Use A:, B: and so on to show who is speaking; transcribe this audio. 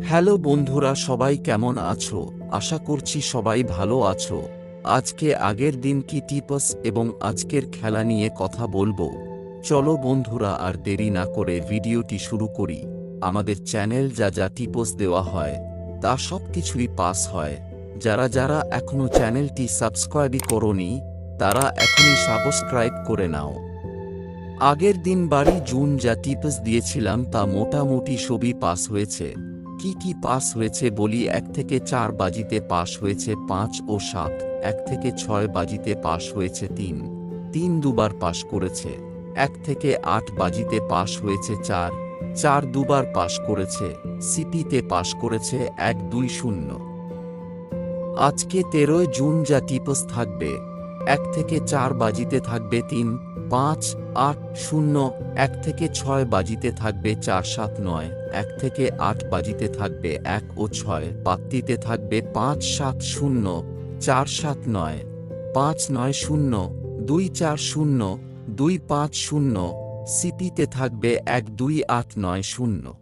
A: Hello বন্ধুরা, সবাই কেমন আছো? আশা করছি সবাই ভালো আছো। আজকে আগের দিন কি টিপস এবং আজকের খেলা নিয়ে কথা বলবো। চলো বন্ধুরা, আর দেরি না করে ভিডিওটি শুরু করি। আমাদের চ্যানেল যা যা টিপস দেওয়া হয় তা সব কিছুই পাস হয়। যারা যারা এখনো চ্যানেলটি সাবস্ক্রাইবই করোনি তারা এখনই সাবস্ক্রাইব করে নাও। আগের দিন জুন যা টিপস দিয়েছিলাম তা মোটামুটি সবই পাস হয়েছে। কি কি পাস হয়েছে বলি। 1 থেকে 4 বাজিতে পাস হয়েছে 5 ও 7। 1 থেকে 6 বাজিতে পাস হয়েছে 3। 3 দুবার পাস করেছে। 1 থেকে 8 বাজিতে পাস হয়েছে 4। 4 দুবার পাস করেছে। সিপিতে পাস করেছে 1-2-0। আজকে 13 জুন যা টিপস থাকবে। 1 থেকে 4 বাজিতে থাকবে 3, 5, 8, 0। 1 থেকে 6 বাজিতে থাকবে 4, 7, 9। 1 থেকে 8 বাজিতে থাকবে 1 ও 6। পাত্তিতে থাকবে 5, 7, 0, 4, 7, 9, 5, 9, 0, 2, 4, 0, 2, 5, 0। সিপিতে থাকবে 1, 2, 8, 9, 0।